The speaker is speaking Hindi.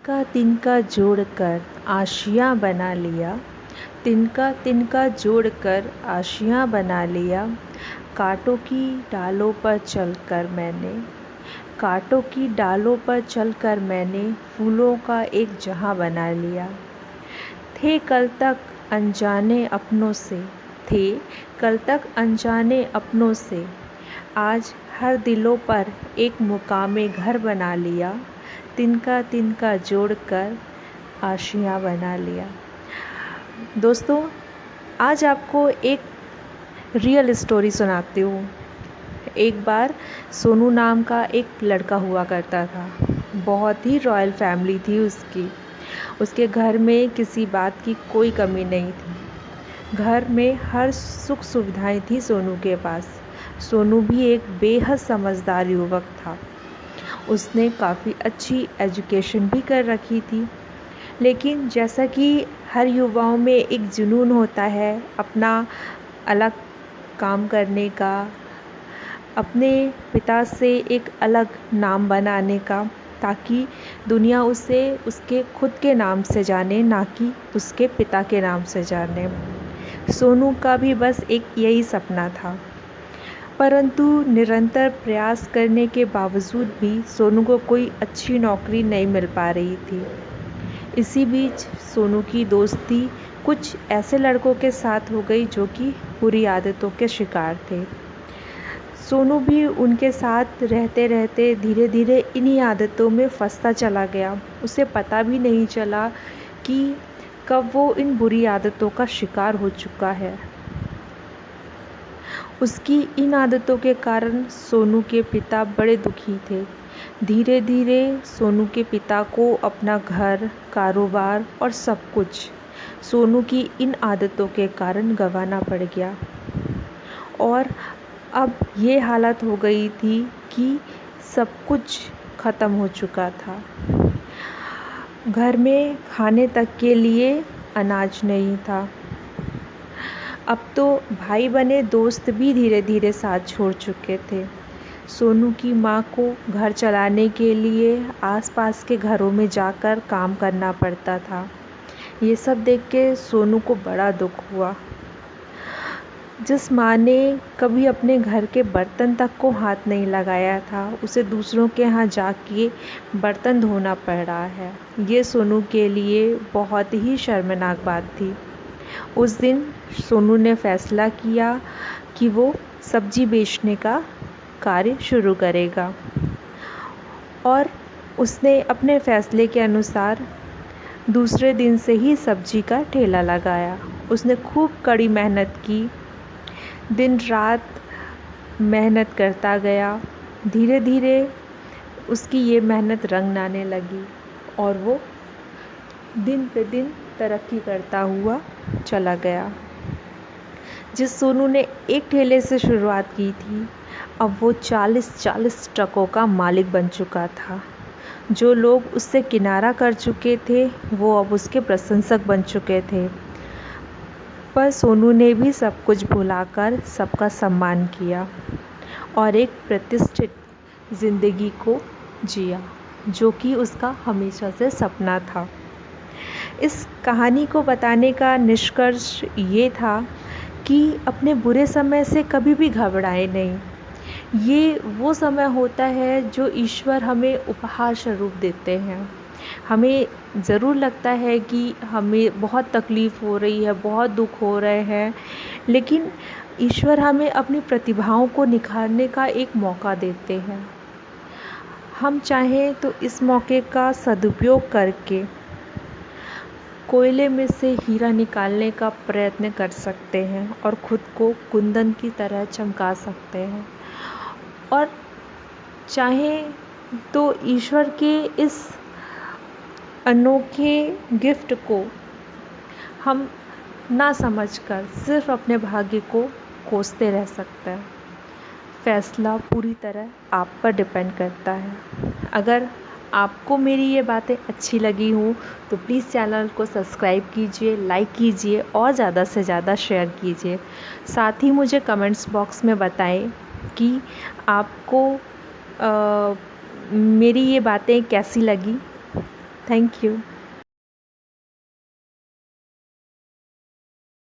तिनका तिनका जोड़कर आशियाँ बना लिया, तिनका तिनका जोड़कर आशियाँ बना लिया। कांटों की डालों पर चलकर मैंने, कांटों की डालों पर चलकर मैंने फूलों का एक जहां बना लिया। थे कल तक अनजाने अपनों से, थे कल तक अनजाने अपनों से, आज हर दिलों पर एक मुकामे घर बना लिया। तिनका तिनका जोड़कर आशियाँ बना लिया। दोस्तों, आज आपको एक रियल स्टोरी सुनाती हूँ। एक बार सोनू नाम का एक लड़का हुआ करता था। बहुत ही रॉयल फैमिली थी उसकी। उसके घर में किसी बात की कोई कमी नहीं थी। घर में हर सुख सुविधाएं थी सोनू के पास। सोनू भी एक बेहद समझदार युवक था। उसने काफ़ी अच्छी एजुकेशन भी कर रखी थी। लेकिन जैसा कि हर युवाओं में एक जुनून होता है अपना अलग काम करने का, अपने पिता से एक अलग नाम बनाने का, ताकि दुनिया उसे उसके खुद के नाम से जाने, ना कि उसके पिता के नाम से जाने। सोनू का भी बस एक यही सपना था। परंतु निरंतर प्रयास करने के बावजूद भी सोनू को कोई अच्छी नौकरी नहीं मिल पा रही थी। इसी बीच सोनू की दोस्ती कुछ ऐसे लड़कों के साथ हो गई जो कि बुरी आदतों के शिकार थे। सोनू भी उनके साथ रहते रहते धीरे धीरे इन्हीं आदतों में फंसता चला गया। उसे पता भी नहीं चला कि कब वो इन बुरी आदतों का शिकार हो चुका है। उसकी इन आदतों के कारण सोनू के पिता बड़े दुखी थे। धीरे धीरे सोनू के पिता को अपना घर, कारोबार और सब कुछ सोनू की इन आदतों के कारण गंवाना पड़ गया। और अब ये हालत हो गई थी कि सब कुछ ख़त्म हो चुका था। घर में खाने तक के लिए अनाज नहीं था। अब तो भाई बने दोस्त भी धीरे धीरे साथ छोड़ चुके थे। सोनू की माँ को घर चलाने के लिए आसपास के घरों में जाकर काम करना पड़ता था। ये सब देख के सोनू को बड़ा दुख हुआ। जिस माँ ने कभी अपने घर के बर्तन तक को हाथ नहीं लगाया था, उसे दूसरों के यहाँ जाके बर्तन धोना पड़ रहा है। ये सोनू के लिए बहुत ही शर्मनाक बात थी। उस दिन सोनू ने फैसला किया कि वो सब्जी बेचने का कार्य शुरू करेगा। और उसने अपने फैसले के अनुसार दूसरे दिन से ही सब्जी का ठेला लगाया। उसने खूब कड़ी मेहनत की, दिन रात मेहनत करता गया। धीरे धीरे उसकी ये मेहनत रंग लाने लगी और वो दिन पे दिन तरक्की करता हुआ चला गया। जिस सोनू ने एक ठेले से शुरुआत की थी, अब वो 40-40 ट्रकों का मालिक बन चुका था। जो लोग उससे किनारा कर चुके थे, वो अब उसके प्रशंसक बन चुके थे। पर सोनू ने भी सब कुछ भुलाकर सबका सम्मान किया और एक प्रतिष्ठित ज़िंदगी को जिया, जो कि उसका हमेशा से सपना था। इस कहानी को बताने का निष्कर्ष ये था कि अपने बुरे समय से कभी भी घबराए नहीं। ये वो समय होता है जो ईश्वर हमें उपहार स्वरूप देते हैं। हमें ज़रूर लगता है कि हमें बहुत तकलीफ़ हो रही है, बहुत दुख हो रहे हैं, लेकिन ईश्वर हमें अपनी प्रतिभाओं को निखारने का एक मौका देते हैं। हम चाहें तो इस मौके का सदुपयोग करके कोयले में से हीरा निकालने का प्रयत्न कर सकते हैं और ख़ुद को कुंदन की तरह चमका सकते हैं। और चाहें तो ईश्वर के इस अनोखे गिफ्ट को हम ना समझकर सिर्फ अपने भाग्य को कोसते रह सकते हैं। फैसला पूरी तरह आप पर डिपेंड करता है। अगर आपको मेरी ये बातें अच्छी लगी हों तो प्लीज़ चैनल को सब्सक्राइब कीजिए, लाइक कीजिए और ज़्यादा से ज़्यादा शेयर कीजिए। साथ ही मुझे कमेंट्स बॉक्स में बताएं कि आपको मेरी ये बातें कैसी लगी। Thank you.